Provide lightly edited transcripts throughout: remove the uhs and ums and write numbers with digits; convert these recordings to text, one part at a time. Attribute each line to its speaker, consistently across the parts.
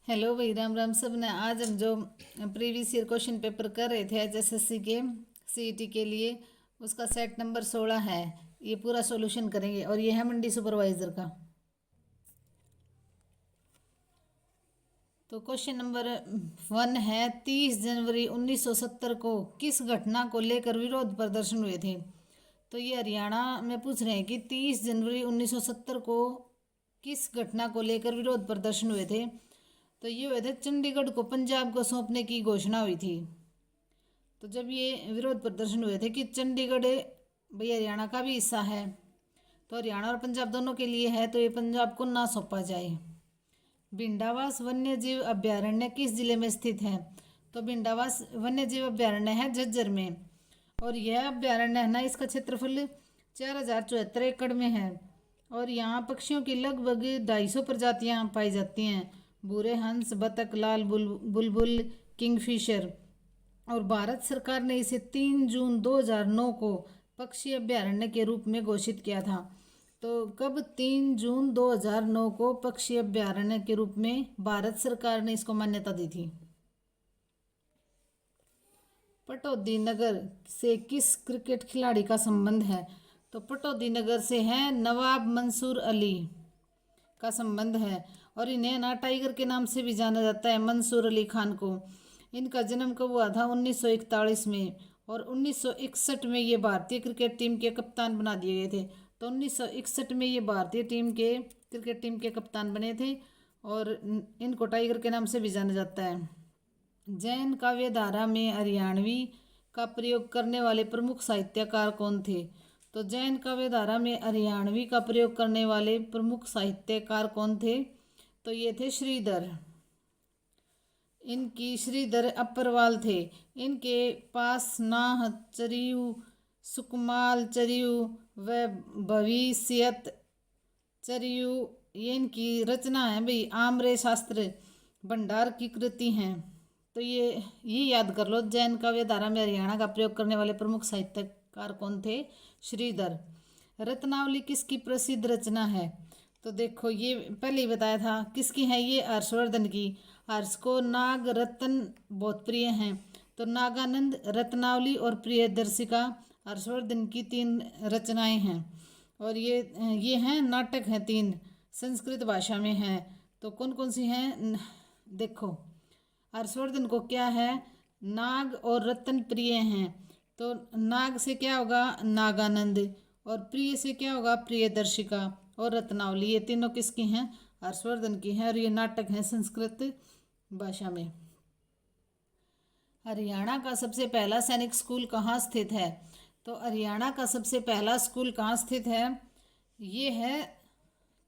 Speaker 1: Hello भाई, राम राम सब ने। आज हम जो प्रीवियस ईयर क्वेश्चन पेपर कर रहे थे एचएसएससी के सीईटी के लिए, उसका सेट नंबर 16 है। ये पूरा सॉल्यूशन करेंगे और ये है मंडी सुपरवाइजर का। तो क्वेश्चन नंबर 1 है, 30 जनवरी 1970 को किस घटना को लेकर विरोध प्रदर्शन हुए थे। तो ये हरियाणा में पूछ रहे हैं कि 30 जनवरी 1970 को किस घटना को लेकर विरोध प्रदर्शन हुए थे। तो ये हुए थे, चंडीगढ़ को पंजाब को सौंपने की घोषणा हुई थी। तो जब ये विरोध प्रदर्शन हुए थे कि चंडीगढ़ भाई हरियाणा का भी हिस्सा है, तो हरियाणा और पंजाब दोनों के लिए है, तो ये पंजाब को ना सौंपा जाए। भिंडावास वन्य जीव अभ्यारण्य किस जिले में स्थित है। तो भिंडावास वन्य जीव अभ्यारण्य है झज्जर में। और यह अभ्यारण्य है ना, इसका क्षेत्रफल 4074 एकड़ में है। और यहाँ पक्षियों की लगभग 250 प्रजातियाँ पाई जाती हैं। भूरे हंस, बतख, लाल बुलबुल, किंगफिशर। और भारत सरकार ने इसे 3 जून 2009 को पक्षी अभ्यारण्य के रूप में घोषित किया था। तो कब 3 जून 2009 को पक्षी अभ्यारण्य के रूप में भारत सरकार ने इसको मान्यता दी थी। पटौदी नगर से किस क्रिकेट खिलाड़ी का संबंध है। तो पटौदी नगर से है नवाब मंसूर अली का संबंध है। और इन्हें ना टाइगर के नाम से भी जाना जाता है, मंसूर अली खान को। इनका जन्म कब हुआ था, 1941 में। और 1961 में ये भारतीय क्रिकेट टीम के कप्तान बना दिए गए थे। तो 1961 में ये भारतीय टीम के क्रिकेट टीम के कप्तान बने थे। और इनको टाइगर के नाम से भी जाना जाता है। जैन काव्य धारा में हरियाणवी का प्रयोग करने वाले प्रमुख साहित्यकार कौन थे। तो जैन काव्य धारा में हरियाणवी का प्रयोग करने वाले प्रमुख साहित्यकार कौन थे। तो ये थे श्रीधर। इनकी श्रीधर अप्परवाल थे। इनके पास नाह चरियु, सुकमाल चरियु व भविष्यत चरियु, ये इनकी रचना है भाई। आम्र शास्त्र भंडार की कृति हैं। तो ये याद कर लो, जैन काव्य धारा में हरियाणा का प्रयोग करने वाले प्रमुख साहित्यकार कौन थे, श्रीधर। रत्नावली किसकी प्रसिद्ध रचना है। तो देखो, ये पहले ही बताया था किसकी है, ये हर्षवर्धन की। हर्ष को नाग रत्न बहुत प्रिय हैं। तो नागानंद, रत्नावली और प्रियदर्शिका हर्षवर्धन की 3 रचनाएं हैं। और ये हैं नाटक हैं 3, संस्कृत भाषा में हैं। तो कौन कौन सी हैं, देखो। हर्षवर्धन को क्या है, नाग और रत्न प्रिय हैं। तो नाग से क्या होगा, नागानंद। और प्रिय से क्या होगा, प्रियदर्शिका। और रत्नावली, ये तीनों किसकी हैं, हर्षवर्धन की हैं। और ये नाटक हैं संस्कृत भाषा में। हरियाणा का सबसे पहला सैनिक स्कूल कहाँ स्थित है। तो हरियाणा का सबसे पहला स्कूल कहाँ स्थित है, ये है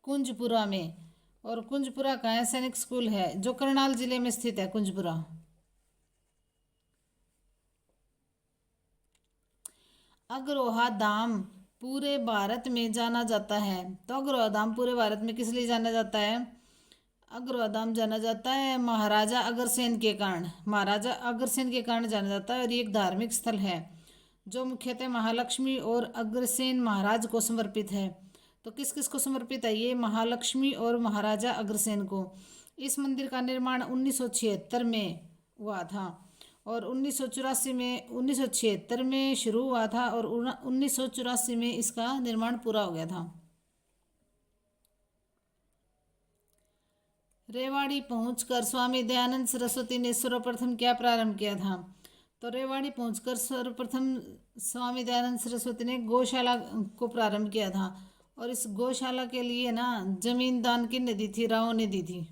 Speaker 1: कुंजपुरा में। और कुंजपुरा का है सैनिक स्कूल है, जो करनाल जिले में स्थित है कुंजपुरा। अग्रोहा धाम पूरे भारत में जाना जाता है। तो अग्रोहा धाम पूरे भारत में किस लिए जाना जाता है, अग्रोहा धाम जाना जाता है महाराजा अग्रसेन के कारण। महाराजा अग्रसेन के कारण जाना जाता है। और ये एक धार्मिक स्थल है जो मुख्यतः महालक्ष्मी और अग्रसेन महाराज को समर्पित है। तो किस किस को समर्पित है, ये महालक्ष्मी और महाराजा अग्रसेन को। इस मंदिर का निर्माण 1976 में हुआ था। और 1976 में शुरू हुआ था और 1984 में इसका निर्माण पूरा हो गया था। रेवाड़ी पहुंचकर स्वामी दयानंद सरस्वती ने सर्वप्रथम क्या प्रारंभ किया था। तो रेवाड़ी पहुंचकर सर्वप्रथम स्वामी दयानंद सरस्वती ने गौशाला को प्रारंभ किया था। और इस गौशाला के लिए ना जमीन दान किसने दी थी, राव ने दी थी।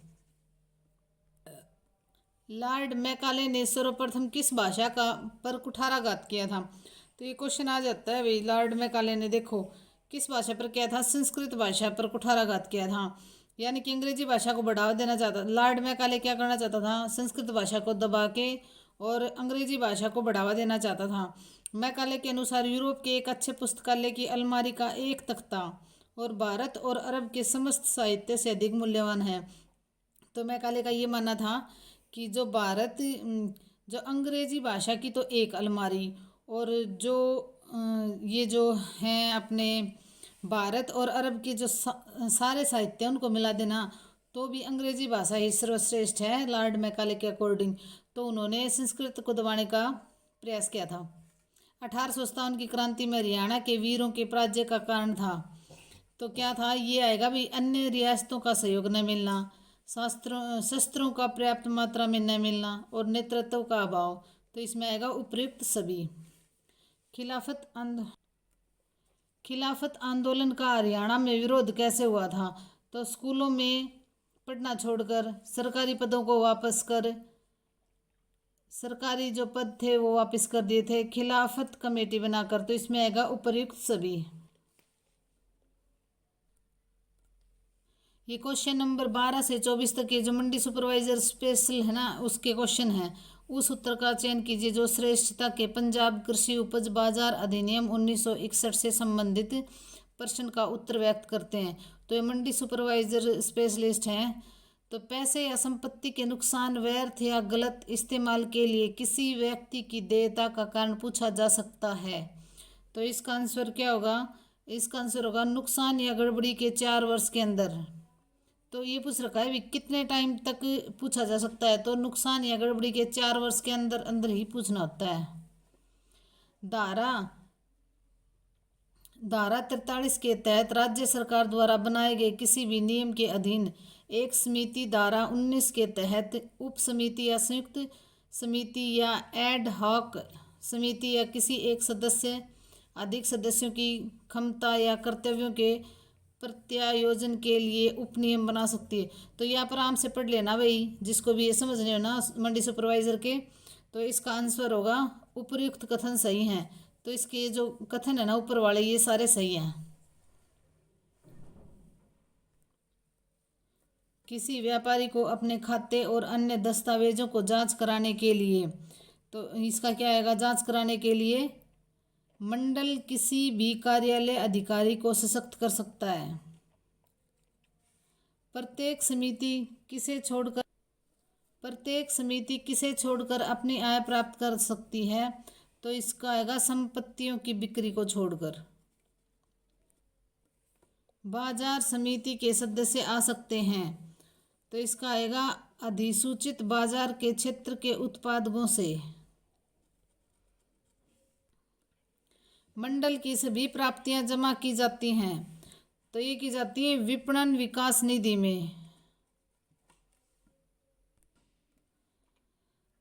Speaker 1: लॉर्ड मैकाले ने सर्वप्रथम किस भाषा का पर कुठाराघात किया था। तो ये क्वेश्चन आ जाता है भाई। लॉर्ड मैकाले ने देखो किस भाषा पर किया था, संस्कृत भाषा पर कुठाराघात किया था। यानी कि अंग्रेजी भाषा को बढ़ावा देना चाहता था। लॉर्ड मैकाले क्या करना चाहता था, संस्कृत भाषा को दबा के और अंग्रेजी भाषा को बढ़ावा देना चाहता था। मैकाले के अनुसार यूरोप के एक अच्छे पुस्तकालय की अलमारी का एक तख्ता और भारत और अरब के समस्त साहित्य से अधिक मूल्यवान है। तो मैकाले का ये मानना था कि जो भारत, जो अंग्रेजी भाषा की तो एक अलमारी, और जो ये जो हैं अपने भारत और अरब के जो सारे साहित्य उनको मिला देना, तो भी अंग्रेजी भाषा ही सर्वश्रेष्ठ है लॉर्ड मैकाले के अकॉर्डिंग। तो उन्होंने संस्कृत को दबाने का प्रयास किया था। 1857 की क्रांति में हरियाणा के वीरों के पराजय का कारण था। तो क्या था, ये आएगा भी अन्य रियासतों का सहयोग न मिलना, शस्त्रों का पर्याप्त मात्रा में न मिलना और नेतृत्व का अभाव। तो इसमें आएगा उपयुक्त सभी। खिलाफत आंदोलन खिलाफत आंदोलन का हरियाणा में विरोध कैसे हुआ था? तो स्कूलों में पढ़ना छोड़कर सरकारी पदों को वापस कर, सरकारी जो पद थे वो वापस कर दिए थे, खिलाफत कमेटी बनाकर। तो इसमें आएगा उपर्युक्त सभी। ये क्वेश्चन नंबर 12 से 24 तक के जो मंडी सुपरवाइजर स्पेशल है ना, उसके क्वेश्चन है। उस उत्तर का चयन कीजिए जो श्रेष्ठता के पंजाब कृषि उपज बाजार अधिनियम 1961 से संबंधित प्रश्न का उत्तर व्यक्त करते हैं। तो ये मंडी सुपरवाइजर स्पेशलिस्ट हैं। तो पैसे या संपत्ति के नुकसान, व्यर्थ या गलत इस्तेमाल के लिए किसी व्यक्ति की देयता का कारण पूछा जा सकता है। तो इसका आंसर क्या होगा? इसका आंसर होगा नुकसान या गड़बड़ी के 4 वर्ष के अंदर। तो ये पूछ रखा है भी कितने टाइम तक पूछा जा सकता है? तो नुकसान या गड़बड़ी के 4 वर्ष के अंदर अंदर ही पूछना होता है। धारा धारा 43 के तहत राज्य सरकार द्वारा बनाए गए किसी भी नियम के अधीन एक समिति धारा 19 के तहत उप समिति या संयुक्त समिति या एड हॉक समिति या किसी एक सदस्य अधिक सदस्यों की क्षमता या कर्तव्यों के प्रत्यायोजन के लिए उपनियम बना सकती है। तो यहाँ पर आराम से पढ़ लेना भाई, जिसको भी ये समझने हो ना मंडी सुपरवाइजर के। तो इसका आंसर होगा उपर्युक्त कथन सही हैं। तो इसके जो कथन है ना ऊपर वाले, ये सारे सही हैं। किसी व्यापारी को अपने खाते और अन्य दस्तावेजों को जांच कराने के लिए, तो इसका क्या आएगा? जांच कराने के लिए मंडल किसी भी कार्यालय अधिकारी को सशक्त कर सकता है। प्रत्येक समिति किसे छोड़कर अपनी आय प्राप्त कर सकती है? तो इसका आएगा संपत्तियों की बिक्री को छोड़कर। बाजार समिति के सदस्य आ सकते हैं। तो इसका आएगा अधिसूचित बाजार के क्षेत्र के उत्पादकों से। मंडल की सभी प्राप्तियां जमा की जाती हैं। तो ये की जाती है विपणन विकास निधि में।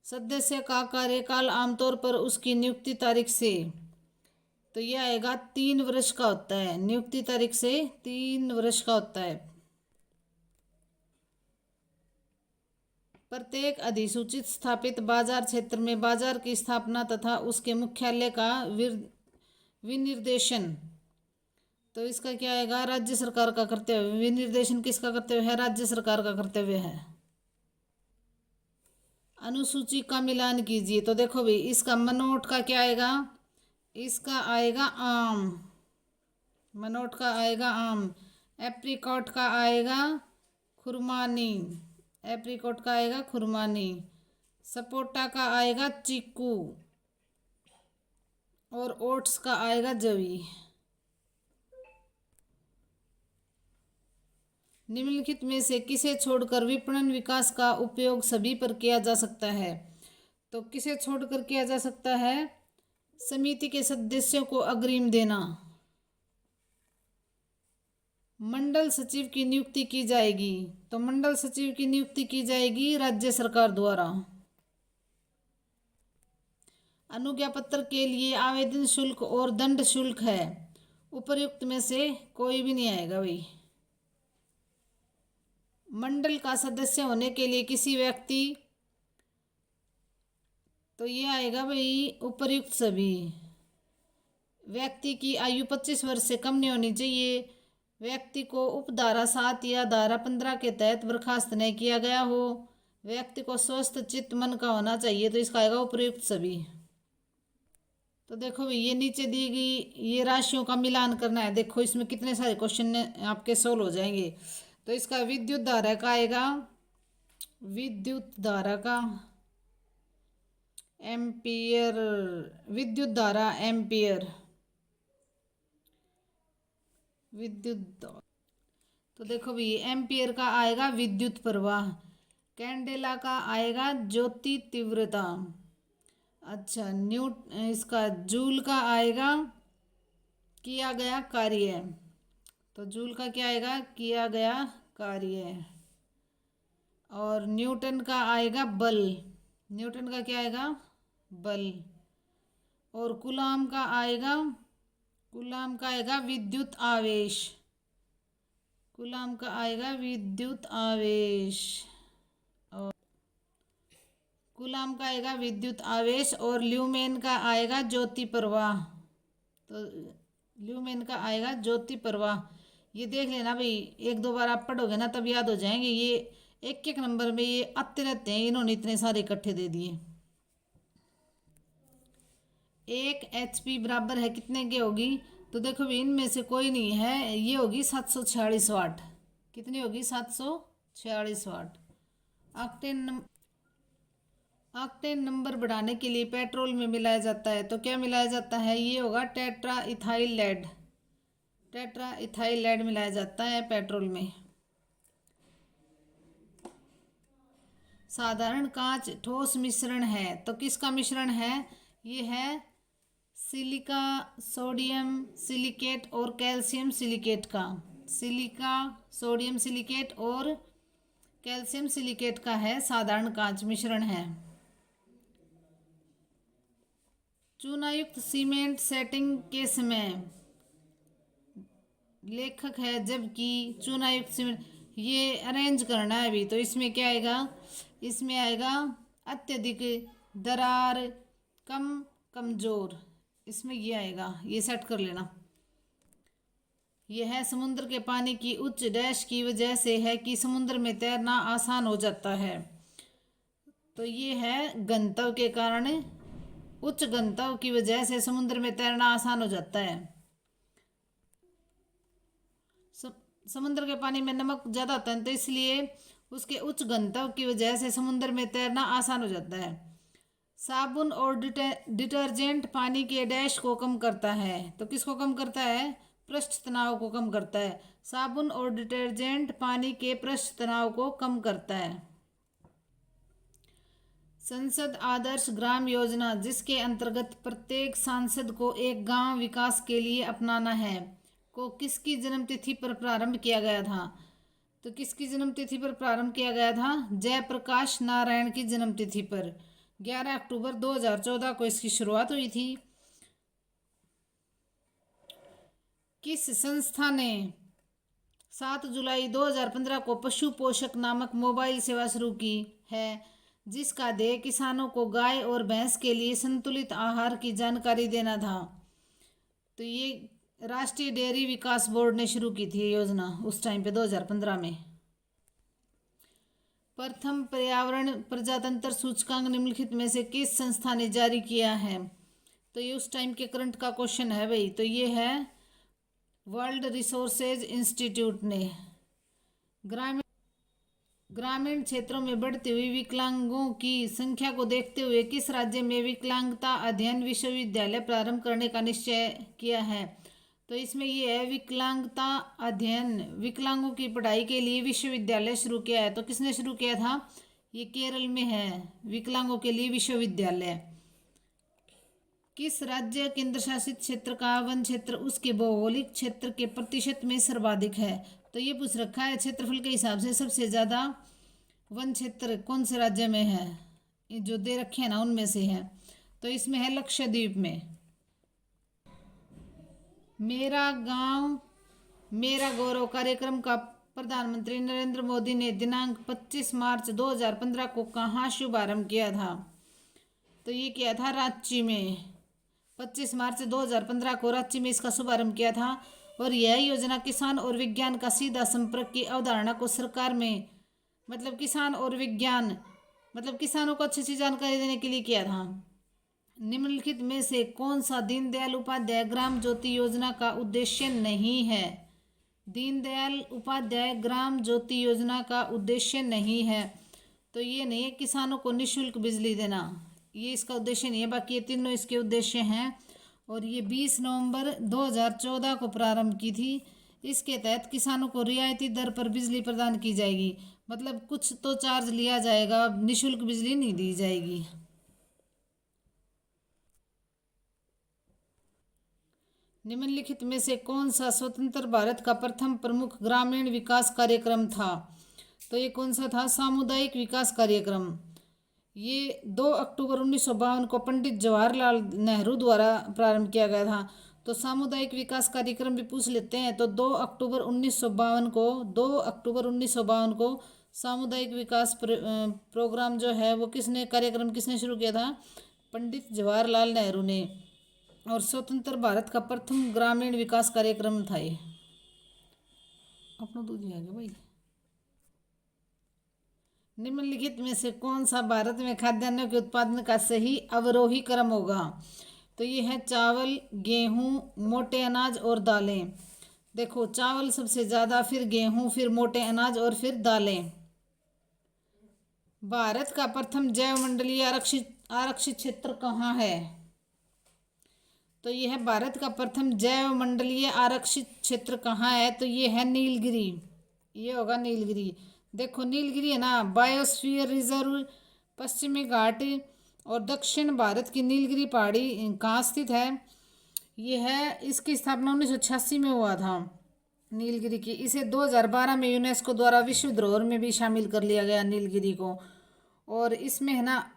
Speaker 1: सदस्य का कार्यकाल आमतौर पर उसकी नियुक्ति तारीख से, तो यह आएगा 3 वर्ष का होता है। नियुक्ति तारीख से 3 वर्ष का होता है। प्रत्येक अधिसूचित स्थापित बाजार क्षेत्र में बाजार की स्थापना तथा उसके मुख्यालय का विनिर्देशन। तो इसका क्या आएगा? राज्य सरकार का कर्तव्य। विनिर्देशन किसका कर्तव्य है? राज्य सरकार का कर्तव्य है। अनुसूची का मिलान कीजिए। तो देखो भाई, इसका मनोट का क्या आएगा? इसका आएगा आम। मनोट का आएगा आम। एप्रिकॉट का आएगा खुरमानी। एप्रिकॉट का आएगा खुरमानी। सपोटा का आएगा चीकू। और ओट्स का आएगा जवी। निम्नलिखित में से किसे छोड़कर विपणन विकास का उपयोग सभी पर किया जा सकता है? तो किसे छोड़कर किया जा सकता है? समिति के सदस्यों को अग्रिम देना। मंडल सचिव की नियुक्ति की जाएगी। तो मंडल सचिव की नियुक्ति की जाएगी राज्य सरकार द्वारा। अनुज्ञा पत्र के लिए आवेदन शुल्क और दंड शुल्क है। उपर्युक्त में से कोई भी नहीं आएगा भाई। मंडल का सदस्य होने के लिए किसी व्यक्ति, तो ये आएगा भाई उपर्युक्त सभी। व्यक्ति की आयु 25 वर्ष से कम नहीं होनी चाहिए। व्यक्ति को उपधारा 7 या धारा 15 के तहत बर्खास्त नहीं किया गया हो। व्यक्ति को स्वस्थ चित्त मन का होना चाहिए। तो इसका आएगा उपर्युक्त सभी। तो देखो भाई, ये नीचे दी गई ये राशियों का मिलान करना है। देखो इसमें कितने सारे क्वेश्चन आपके सोल्व हो जाएंगे। तो इसका विद्युत धारा का आएगा, विद्युत धारा का एम्पियर, विद्युत धारा एम्पियर, विद्युत तो देखो भी एम्पियर का आएगा विद्युत प्रवाह, कैंडेला का आएगा ज्योति तीव्रता, अच्छा इसका जूल का आएगा किया गया कार्य, तो जूल का क्या आएगा किया गया कार्य, और न्यूटन का आएगा बल, न्यूटन का क्या आएगा बल, और कूलाम का आएगा विद्युत आवेश, कूलाम का आएगा विद्युत आवेश, और कूलाम का आएगा विद्युत आवेश, और ल्यूमेन का आएगा ज्योति प्रवाह, तो ल्यूमेन का आएगा ज्योति प्रवाह। ये देख लेना भाई, एक दो बार आप पढ़ोगे ना तब याद हो जाएंगे, ये एक एक नंबर में ये आते रहते हैं, इन्होंने इतने सारे इकट्ठे दे दिए। 1 HP बराबर है कितने की होगी, तो देखो भी इनमें से कोई नहीं है, ये होगी 746 वाट, कितनी होगी 746 वाट। ऑक्टेन नंबर बढ़ाने के लिए पेट्रोल में मिलाया जाता है, तो क्या मिलाया जाता है, ये होगा tetra ethyl lead, tetra ethyl lead मिलाया जाता है पेट्रोल में। साधारण कांच ठोस मिश्रण है, तो किसका मिश्रण है, ये है सिलिका सोडियम सिलिकेट और कैल्शियम सिलिकेट का, सिलिका सोडियम सिलिकेट और कैल्शियम सिलिकेट का है साधारण कांच मिश्रण है। चूनायुक्त सीमेंट सेटिंग के समय लेखक है, जबकि चूनायुक्त सीमेंट ये अरेंज करना है अभी, तो इसमें क्या आएगा, इसमें आएगा अत्यधिक दरार कम कमजोर, इसमें ये आएगा, ये सेट कर लेना। यह है समुद्र के पानी की उच्च डैश की वजह से है कि समुद्र में तैरना आसान हो जाता है, तो ये है गंतव्य के कारण, उच्च गंतव्य की वजह से समुद्र में तैरना आसान हो जाता है। समुद्र के पानी में नमक ज़्यादा होता है, तो इसलिए उसके उच्च गंतव्य की वजह से समुद्र में तैरना आसान हो जाता है। साबुन और डिटर्जेंट पानी के डैश को कम करता है, तो किसको कम करता है, पृष्ठ तनाव को कम करता है। साबुन और डिटर्जेंट पानी के पृष्ठ तनाव को कम करता है। संसद आदर्श ग्राम योजना, जिसके अंतर्गत प्रत्येक सांसद को एक गांव विकास के लिए अपनाना है, को किसकी जन्मतिथि पर प्रारंभ किया गया था, तो किसकी जन्मतिथि पर प्रारंभ किया गया था, जयप्रकाश नारायण की जन्मतिथि पर 11 अक्टूबर 2014 को इसकी शुरुआत हुई थी। किस संस्था ने 7 जुलाई 2015 को पशु पोषक नामक मोबाइल सेवा शुरू की है, जिसका ध्येय किसानों को गाय और भैंस के लिए संतुलित आहार की जानकारी देना था, तो ये राष्ट्रीय डेयरी विकास बोर्ड ने शुरू की थी ये योजना उस टाइम पे 2015 में। प्रथम पर्यावरण प्रजातंत्र सूचकांक निम्नलिखित में से किस संस्था ने जारी किया है, तो ये उस टाइम के करंट का क्वेश्चन है भाई, तो ये है वर्ल्ड रिसोर्सेज इंस्टीट्यूट ने। ग्रामीण क्षेत्रों में बढ़ती हुई विकलांगों की संख्या को देखते हुए किस राज्य में विकलांगता अध्ययन विश्वविद्यालय प्रारंभ करने का निश्चय किया है, तो इसमें ये है विकलांगता अध्ययन, विकलांगों की पढ़ाई के लिए विश्वविद्यालय शुरू किया है, तो किसने शुरू किया था, ये केरल में है विकलांगों के लिए विश्वविद्यालय। किस राज्य केंद्र शासित क्षेत्र का वन क्षेत्र उसके भौगोलिक क्षेत्र के प्रतिशत में सर्वाधिक है, तो ये पूछ रखा है क्षेत्रफल के हिसाब से सबसे ज़्यादा वन क्षेत्र कौन से राज्य में है, ये जो दे रखे हैं ना उनमें से है, तो इसमें है लक्षद्वीप में। मेरा गांव मेरा गौरव कार्यक्रम का प्रधानमंत्री नरेंद्र मोदी ने दिनांक 25 मार्च 2015 को कहाँ शुभारंभ किया था, तो ये किया था रांची में, 25 मार्च 2015 को रांची में इसका शुभारंभ किया था। और यह योजना किसान और विज्ञान का सीधा संपर्क की अवधारणा को सरकार में, मतलब किसान और विज्ञान, मतलब किसानों को अच्छी अच्छी जानकारी देने के लिए किया था। निम्नलिखित में से कौन सा दीनदयाल उपाध्याय ग्राम ज्योति योजना का उद्देश्य नहीं है, दीनदयाल उपाध्याय ग्राम ज्योति योजना का उद्देश्य नहीं है, तो ये नहीं है किसानों को निःशुल्क बिजली देना, ये इसका उद्देश्य नहीं है, बाकी ये तीनों इसके उद्देश्य हैं। और ये 20 नवंबर 2014 को प्रारंभ की थी, इसके तहत किसानों को रियायती दर पर बिजली प्रदान की जाएगी। मतलब कुछ तो चार्ज लिया जाएगा, निःशुल्क बिजली नहीं दी जाएगी। निम्नलिखित में से कौन सा स्वतंत्र भारत का प्रथम प्रमुख ग्रामीण विकास कार्यक्रम था? तो ये कौन सा था? सामुदायिक विकास कार्यक्रम। ये 2 अक्टूबर 1952 को पंडित जवाहरलाल नेहरू द्वारा प्रारंभ किया गया था। तो सामुदायिक विकास कार्यक्रम भी पूछ लेते हैं। तो 2 अक्टूबर 1952 को सामुदायिक विकास प्रोग्राम जो है वो कार्यक्रम किसने शुरू किया था? पंडित जवाहरलाल नेहरू ने। और स्वतंत्र भारत का प्रथम ग्रामीण विकास कार्यक्रम था ये। अपना दूध आ गया भाई। निम्नलिखित में से कौन सा भारत में खाद्यान्नों के उत्पादन का सही अवरोही क्रम होगा? तो ये है चावल, गेहूं, मोटे अनाज और दालें। देखो, चावल सबसे ज़्यादा, फिर गेहूं, फिर मोटे अनाज और फिर दालें। भारत का प्रथम जैव मंडलीय आरक्षित क्षेत्र कहाँ है? तो ये है भारत का प्रथम जैव मंडलीय आरक्षित क्षेत्र कहाँ है? तो ये है नीलगिरी। ये होगा नीलगिरी। देखो, नीलगिरी है ना, बायोस्फीयर रिजर्व पश्चिमी घाट और दक्षिण भारत की नीलगिरी पहाड़ी कहाँ स्थित है? ये है, इसकी स्थापना 1986 में हुआ था नीलगिरी की। इसे 2012 में यूनेस्को द्वारा विश्व धरोहर में भी शामिल कर लिया गया नीलगिरी को। और इसमें है ना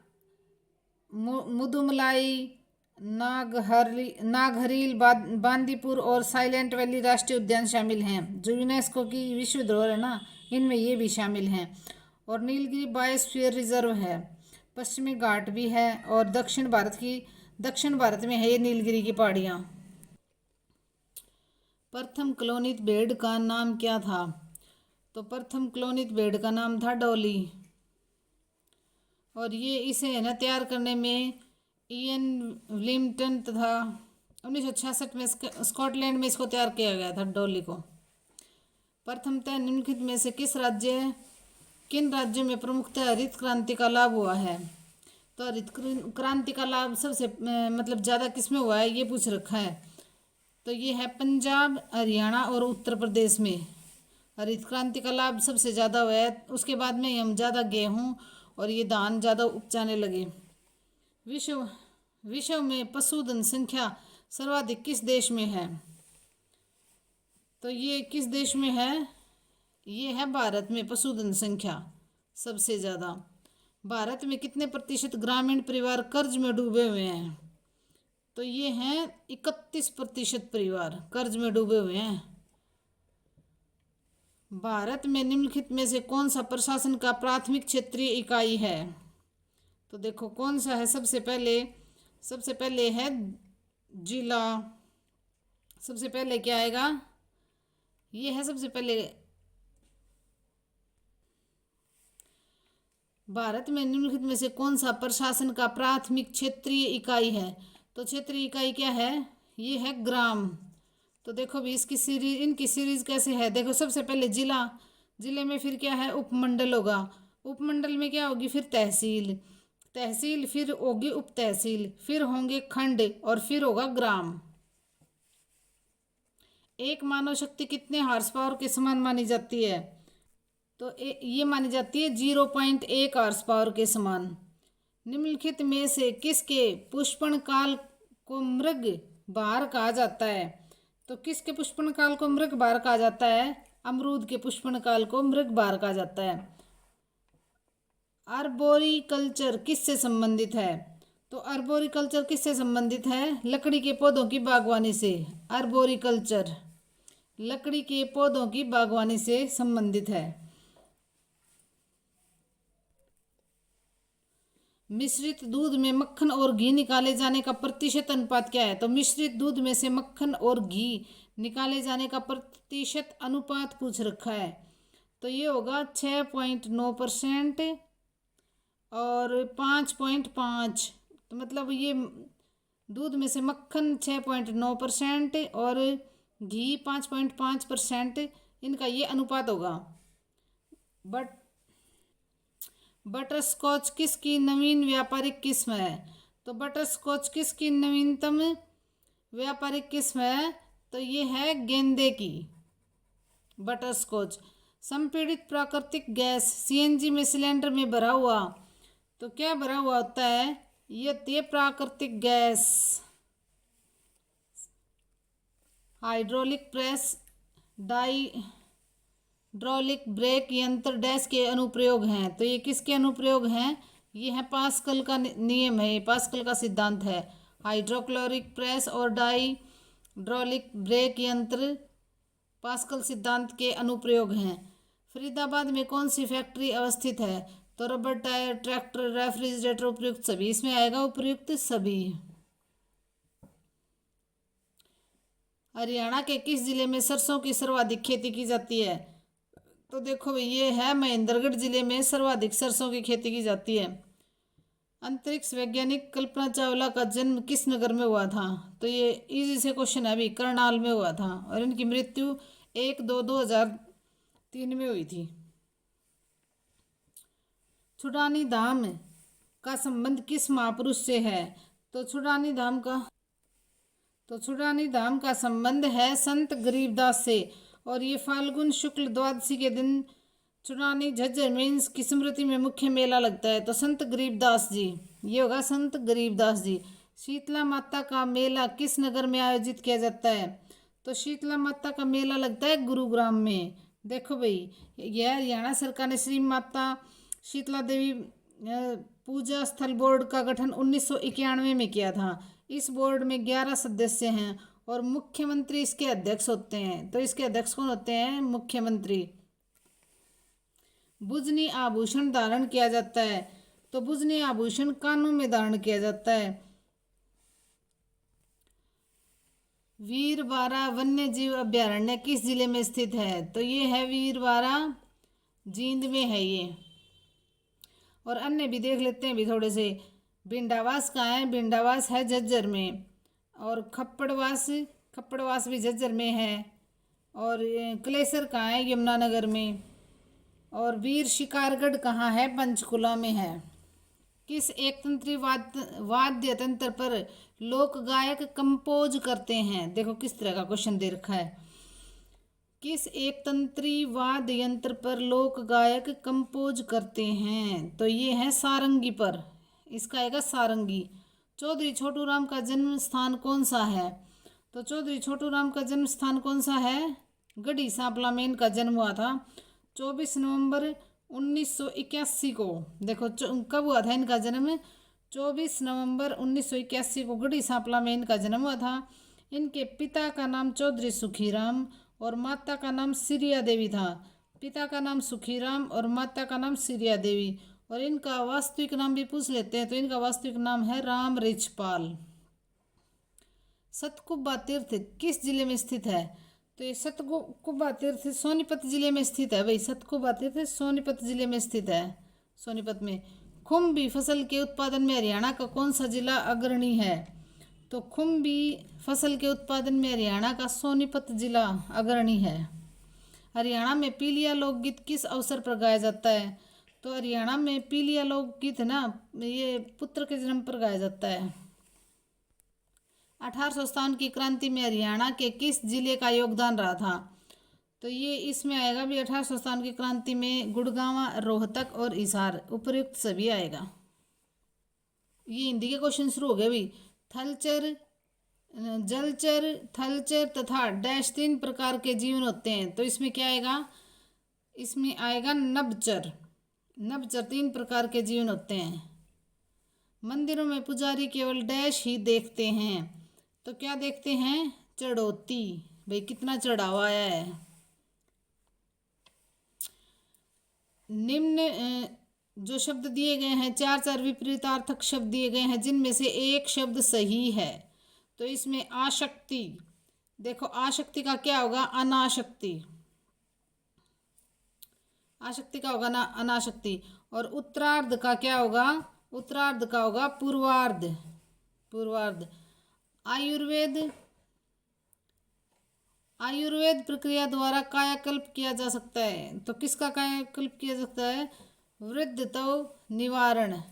Speaker 1: मुदुमलाई, नागहरील, बांदीपुर और साइलेंट वैली राष्ट्रीय उद्यान शामिल हैं, जो यूनेस्को की विश्व धरोहर है ना, इनमें ये भी शामिल हैं। और नीलगिरी बायोस्फीयर रिजर्व है, पश्चिमी घाट भी है, और दक्षिण भारत में है ये नीलगिरी की पहाड़ियाँ। प्रथम क्लोनित भेड़ का नाम क्या था? तो प्रथम क्लोनित भेड़ का नाम था डॉली। और ये इसे है ना तैयार करने में इयन विलियमटन तथा 1966 में स्कॉटलैंड में इसको तैयार किया गया था, डॉली को। प्रथमतः निम्नलिखित में से किन राज्यों में प्रमुखतः हरित क्रांति का लाभ हुआ है? तो हरित क्रांति का लाभ सबसे मतलब ज़्यादा किस में हुआ है, ये पूछ रखा है। तो ये है पंजाब, हरियाणा और उत्तर प्रदेश में हरित क्रांति का लाभ सबसे ज़्यादा हुआ है। उसके बाद में हम ज़्यादा गेहूँ और ये धान ज़्यादा उपजाने लगे। विश्व में पशुधन संख्या सर्वाधिक किस देश में है? तो ये किस देश में है? ये है भारत में पशुधन संख्या सबसे ज़्यादा। भारत में कितने प्रतिशत ग्रामीण परिवार कर्ज में डूबे हुए हैं? तो ये हैं 31% परिवार कर्ज में डूबे हुए हैं। भारत में निम्नलिखित में से कौन सा प्रशासन का प्राथमिक क्षेत्रीय इकाई है? तो देखो कौन सा है। सबसे पहले है जिला। सबसे पहले क्या आएगा? ये है सबसे पहले। भारत में निम्नलिखित में से कौन सा प्रशासन का प्राथमिक क्षेत्रीय इकाई है? तो क्षेत्रीय इकाई क्या है? ये है ग्राम। तो देखो भी इनकी सीरीज कैसे है। देखो, सबसे पहले जिले में फिर क्या है? उपमंडल होगा। उपमंडल में क्या होगी? फिर तहसील, फिर होगी उप तहसील, फिर होंगे खंड और फिर होगा ग्राम। एक मानव शक्ति कितने हार्स पावर के समान मानी जाती है? तो ये मानी जाती है 0.1 हार्स पावर के समान। निम्नलिखित में से किसके पुष्पन काल को मृग बहार कहा जाता है? तो किसके पुष्पन काल को मृग बहार कहा जाता है? अमरूद के पुष्पन काल को मृग बहार कहा जाता है। आर्बोरिकल्चर किससे संबंधित है? तो आर्बोरिकल्चर किससे संबंधित है? लकड़ी के पौधों की बागवानी से। आर्बोरिकल्चर लकड़ी के पौधों की बागवानी से संबंधित है। मिश्रित दूध में मक्खन और घी निकाले जाने का प्रतिशत अनुपात क्या है? तो मिश्रित दूध में से मक्खन और घी निकाले जाने का प्रतिशत अनुपात पूछ रखा है। तो ये होगा 6.9% और 5.5। तो मतलब ये दूध में से मक्खन 6.9% और घी 5.5%, इनका ये अनुपात होगा। बटर स्कॉच किसकी नवीन व्यापारिक किस्म है? तो बटर स्कॉच किसकी नवीनतम व्यापारिक किस्म है? तो ये है गेंदे की। बटरस्कॉच। संपीड़ित प्राकृतिक गैस सीएनजी में सिलेंडर में भरा हुआ, तो क्या भरा हुआ होता है, ये प्राकृतिक गैस। हाइड्रोलिक प्रेस, डाइड्रोलिक ब्रेक यंत्र डैश के अनुप्रयोग हैं। तो ये किसके अनुप्रयोग हैं, ये है पास्कल का नियम है, ये पास्कल का सिद्धांत है। हाइड्रोक्लोरिक प्रेस और डाइड्रोलिक ब्रेक यंत्र पास्कल सिद्धांत के अनुप्रयोग हैं। फरीदाबाद में कौन सी फैक्ट्री अवस्थित है, तो रबर टायर, ट्रैक्टर, रेफ्रिजरेटर उपयुक्त सभी, इसमें आएगा उपयुक्त सभी। हरियाणा के किस जिले में सरसों की सर्वाधिक खेती की जाती है, तो देखो भाई ये है महेंद्रगढ़ जिले में सर्वाधिक सरसों की खेती की जाती है। अंतरिक्ष वैज्ञानिक कल्पना चावला का जन्म किस नगर में हुआ था, तो ये इजी से क्वेश्चन है अभी, करनाल में हुआ था, और इनकी मृत्यु 1/2/2003 में हुई थी। छुड़ानी धाम का संबंध किस महापुरुष से है, तो छुड़ानी धाम का संबंध है संत गरीबदास से, और ये फाल्गुन शुक्ल द्वादशी के दिन छुड़ानी झज्जर में की स्मृति में मुख्य मेला लगता है, तो संत गरीबदास जी, ये होगा संत गरीबदास जी। शीतला माता का मेला किस नगर में आयोजित किया जाता है, तो शीतला माता का मेला लगता है गुरुग्राम में। देखो भाई यह हरियाणा सरकार ने श्री माता शीतला देवी पूजा स्थल बोर्ड का गठन 1991 में किया था। इस बोर्ड में 11 सदस्य हैं और मुख्यमंत्री इसके अध्यक्ष होते हैं। तो इसके अध्यक्ष कौन होते हैं, मुख्यमंत्री। बुजनी आभूषण धारण किया जाता है, तो बुजनी आभूषण कानों में धारण किया जाता है। वीरबारा वन्य जीव अभ्यारण्य किस जिले में स्थित है, तो ये है वीरबारा, जींद में है ये। और अन्य भी देख लेते हैं भी थोड़े से। भिंडावास कहाँ है, भिंडावास है झज्जर में, और खप्पड़वास भी झज्जर में है, और क्लेसर कहाँ है, यमुनानगर में, और वीर शिकारगढ़ कहाँ है, पंचकुला में है। किस एक तंत्री वाद्य तंत्र पर लोक गायक कंपोज करते हैं, देखो किस तरह का क्वेश्चन दे रखा है। किस एक तंत्री वाद्य यंत्र पर लोक गायक कंपोज करते हैं, तो ये है सारंगी पर, इसका आएगा सारंगी। चौधरी छोटू राम का जन्म स्थान कौन सा है, तो चौधरी छोटू राम का जन्म स्थान कौन सा है, गढ़ी सांपला में इनका जन्म हुआ था 24 नवंबर 1981 को। देखो कब हुआ था इनका जन्म, 24 नवंबर 1981 को गढ़ी सांपला में इनका जन्म हुआ था। इनके पिता का नाम चौधरी सुखीराम और माता का नाम सिरिया देवी था। पिता का नाम सुखीराम और माता का नाम सिरिया देवी। और इनका वास्तविक नाम भी पूछ लेते हैं, तो इनका वास्तविक नाम है राम रिचपाल। सतकुब्बा तीर्थ किस जिले में स्थित है, तो ये सतकुब्बा तीर्थ सोनीपत जिले में स्थित है भाई। सतकुब्बा तीर्थ सोनीपत जिले में स्थित है, सोनीपत में। खुम्बी फसल के उत्पादन में हरियाणा का कौन सा जिला अग्रणी है, तो खुम्बी फसल के उत्पादन में हरियाणा का सोनीपत जिला अग्रणी है। हरियाणा में पीलिया लोकगीत किस अवसर पर गाया जाता है, तो हरियाणा में पीलिया लोकगीत ना ये पुत्र के जन्म पर गाया जाता है। 1857 की क्रांति में हरियाणा के किस जिले का योगदान रहा था, तो ये इसमें आएगा भी 1857 की क्रांति में गुड़गांव, रोहतक और हिसार, उपयुक्त सभी आएगा। ये हिंदी के क्वेश्चन शुरू हो गए भी। थलचर, जलचर, थलचर तथा डैश 3 प्रकार के जीवन होते हैं, तो इसमें क्या आएगा, इसमें आएगा नभचर। नभचर 3 प्रकार के जीवन होते हैं। मंदिरों में पुजारी केवल डैश ही देखते हैं, तो क्या देखते हैं, चढ़ौती, भाई कितना चढ़ावा आया है। निम्न जो शब्द दिए गए हैं, 4 विपरीतार्थक शब्द दिए गए हैं, जिनमें से एक शब्द सही है, तो इसमें आशक्ति, देखो आशक्ति का क्या होगा, अनाशक्ति। आशक्ति का होगा ना अनाशक्ति। और उत्तरार्ध का क्या होगा, उत्तरार्ध का होगा पूर्वार्ध, पूर्वार्ध। आयुर्वेद प्रक्रिया द्वारा कायाकल्प किया जा सकता है, तो किसका कायाकल्प किया जा सकता है, वृद्धत्व निवारण।